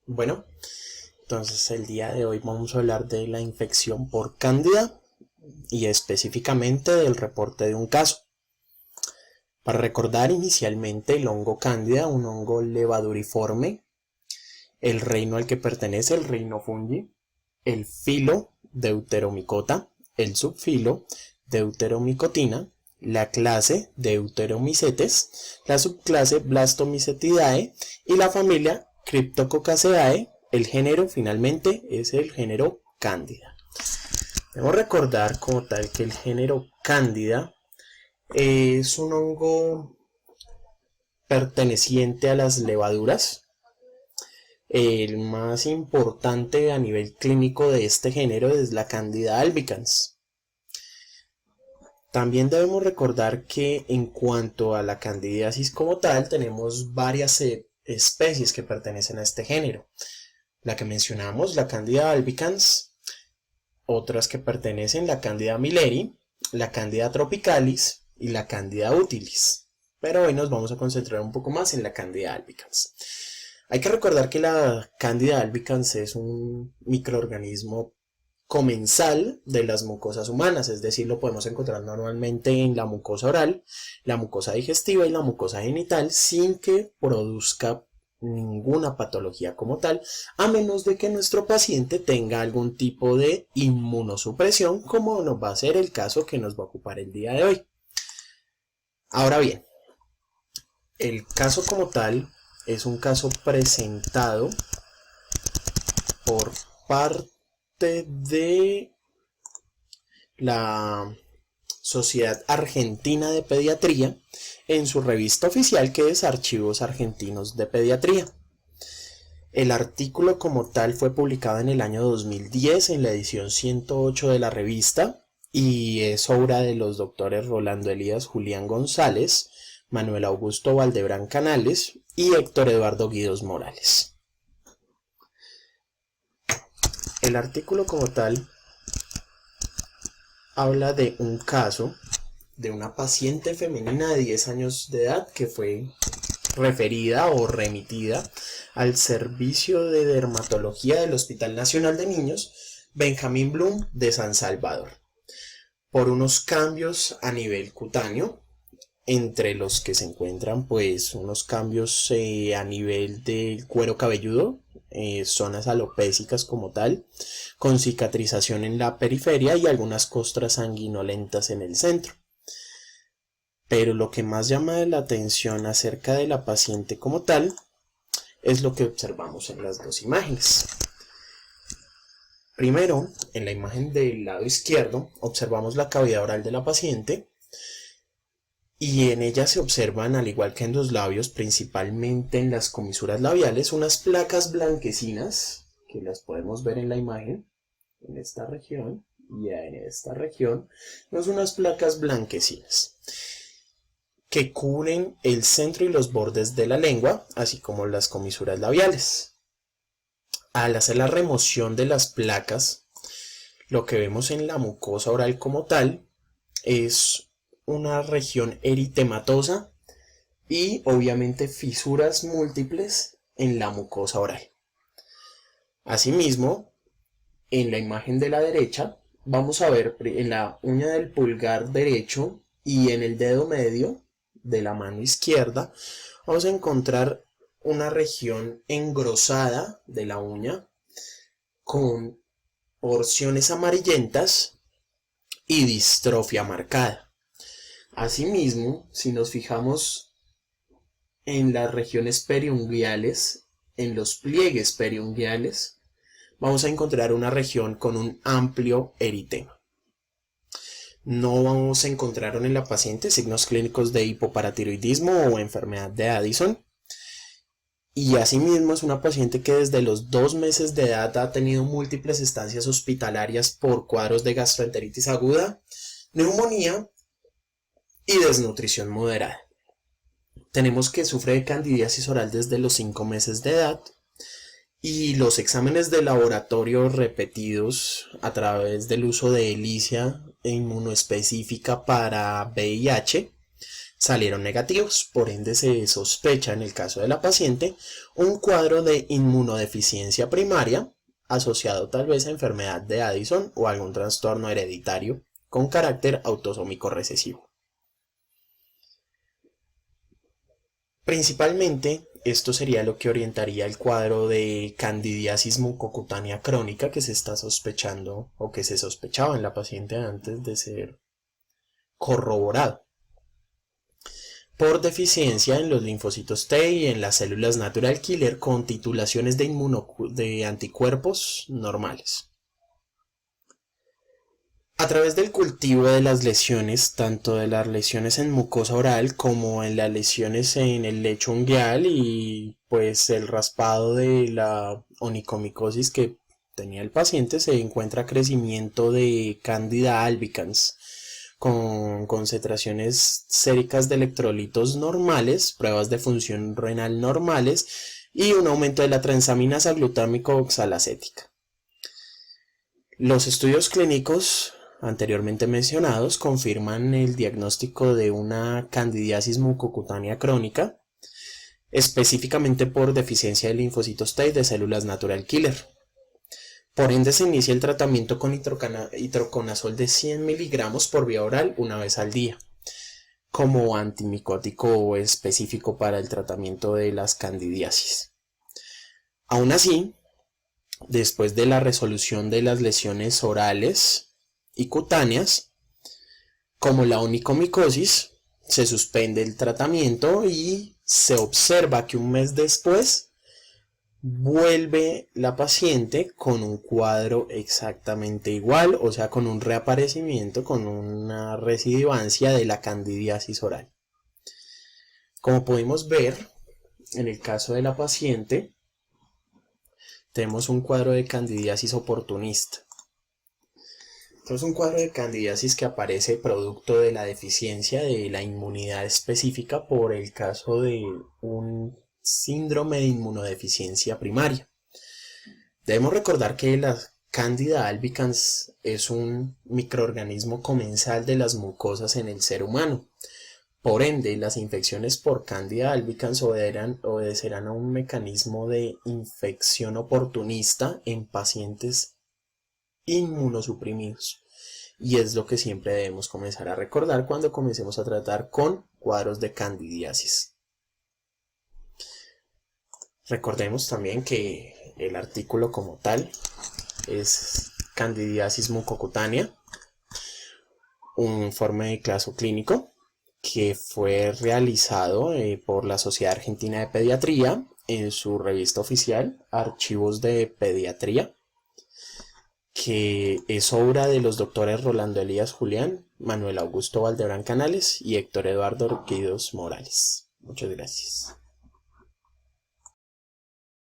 Bueno, entonces el día de hoy vamos a hablar de la infección por cándida y específicamente del reporte de un caso. Para recordar inicialmente el hongo cándida, un hongo levaduriforme, el reino al que pertenece el reino fungi, el filo Deuteromycota, el subfilo Deuteromicotina, la clase Deuteromycetes, la subclase Blastomycetidae y la familia Cryptococcaceae. El género finalmente es el género Cándida. Debemos recordar como tal que el género Cándida es un hongo perteneciente a las levaduras. El más importante a nivel clínico de este género es la Candida albicans. También debemos recordar que en cuanto a la candidiasis como tal, tenemos varias especies que pertenecen a este género. La que mencionamos, la Candida albicans, otras que pertenecen, la Candida milleri, la Candida tropicalis y la Candida utilis. Pero hoy nos vamos a concentrar un poco más en la Candida albicans. Hay que recordar que la Candida albicans es un microorganismo comensal de las mucosas humanas, es decir, lo podemos encontrar normalmente en la mucosa oral, la mucosa digestiva y la mucosa genital sin que produzca ninguna patología como tal, a menos de que nuestro paciente tenga algún tipo de inmunosupresión, como nos va a ser el caso que nos va a ocupar el día de hoy. Ahora bien, el caso como tal es un caso presentado por parte de la Sociedad Argentina de Pediatría en su revista oficial, que es Archivos Argentinos de Pediatría. El artículo como tal fue publicado en el año 2010 en la edición 108 de la revista y es obra de los doctores Rolando Elías Julián González, Manuel Augusto Valdebrán Canales y Héctor Eduardo Guidos Morales. El artículo como tal habla de un caso de una paciente femenina de 10 años de edad que fue referida o remitida al servicio de dermatología del Hospital Nacional de Niños Benjamín Bloom de San Salvador por unos cambios a nivel cutáneo, entre los que se encuentran pues unos cambios a nivel del cuero cabelludo, zonas alopécicas como tal, con cicatrización en la periferia y algunas costras sanguinolentas en el centro. Pero lo que más llama la atención acerca de la paciente como tal es lo que observamos en las dos imágenes. Primero, en la imagen del lado izquierdo, observamos la cavidad oral de la paciente y en ella se observan, al igual que en los labios, principalmente en las comisuras labiales, unas placas blanquecinas que las podemos ver en la imagen, en esta región y en esta región, son unas placas blanquecinas que cubren el centro y los bordes de la lengua, así como las comisuras labiales. Al hacer la remoción de las placas, lo que vemos en la mucosa oral como tal es una región eritematosa y obviamente fisuras múltiples en la mucosa oral. Asimismo, en la imagen de la derecha vamos a ver en la uña del pulgar derecho y en el dedo medio de la mano izquierda vamos a encontrar una región engrosada de la uña con porciones amarillentas y distrofia marcada. Asimismo, si nos fijamos en las regiones periunguiales, en los pliegues periunguiales, vamos a encontrar una región con un amplio eritema. No vamos a encontrar en la paciente signos clínicos de hipoparatiroidismo o enfermedad de Addison. Y asimismo es una paciente que desde los 2 meses de edad ha tenido múltiples estancias hospitalarias por cuadros de gastroenteritis aguda, neumonía y desnutrición moderada. Tenemos que sufre de candidiasis oral desde los 5 meses de edad y los exámenes de laboratorio repetidos a través del uso de ELISA inmunoespecífica para VIH salieron negativos, por ende se sospecha en el caso de la paciente un cuadro de inmunodeficiencia primaria asociado tal vez a enfermedad de Addison o algún trastorno hereditario con carácter autosómico recesivo. Principalmente, esto sería lo que orientaría el cuadro de candidiasis mucocutánea crónica que se está sospechando o que se sospechaba en la paciente antes de ser corroborado. Por deficiencia en los linfocitos T y en las células natural killer con titulaciones de anticuerpos normales. A través del cultivo de las lesiones, tanto de las lesiones en mucosa oral como en las lesiones en el lecho ungueal y pues el raspado de la onicomicosis que tenía el paciente, se encuentra crecimiento de Candida albicans con concentraciones séricas de electrolitos normales, pruebas de función renal normales y un aumento de la transaminasa glutámico oxalacética. Los estudios clínicos anteriormente mencionados confirman el diagnóstico de una candidiasis mucocutánea crónica, específicamente por deficiencia de linfocitos T y de células natural killer. Por ende se inicia el tratamiento con itroconazol de 100 miligramos por vía oral una vez al día, como antimicótico específico para el tratamiento de las candidiasis. Aún así, después de la resolución de las lesiones orales y cutáneas, como la onicomicosis, se suspende el tratamiento y se observa que un mes después vuelve la paciente con un cuadro exactamente igual, o sea, con un reaparecimiento, con una recidivancia de la candidiasis oral. Como pudimos ver, en el caso de la paciente, tenemos un cuadro de candidiasis oportunista. Esto es un cuadro de candidiasis que aparece producto de la deficiencia de la inmunidad específica por el caso de un síndrome de inmunodeficiencia primaria. Debemos recordar que la Candida albicans es un microorganismo comensal de las mucosas en el ser humano. Por ende, las infecciones por Candida albicans obedecerán a un mecanismo de infección oportunista en pacientes inmunosuprimidos. Y es lo que siempre debemos comenzar a recordar cuando comencemos a tratar con cuadros de candidiasis. Recordemos también que el artículo como tal es candidiasis mucocutánea, un informe de caso clínico que fue realizado por la Sociedad Argentina de Pediatría en su revista oficial Archivos de Pediatría, que es obra de los doctores Rolando Elías Julián, Manuel Augusto Valdebrán Canales y Héctor Eduardo Orquídeos Morales. Muchas gracias.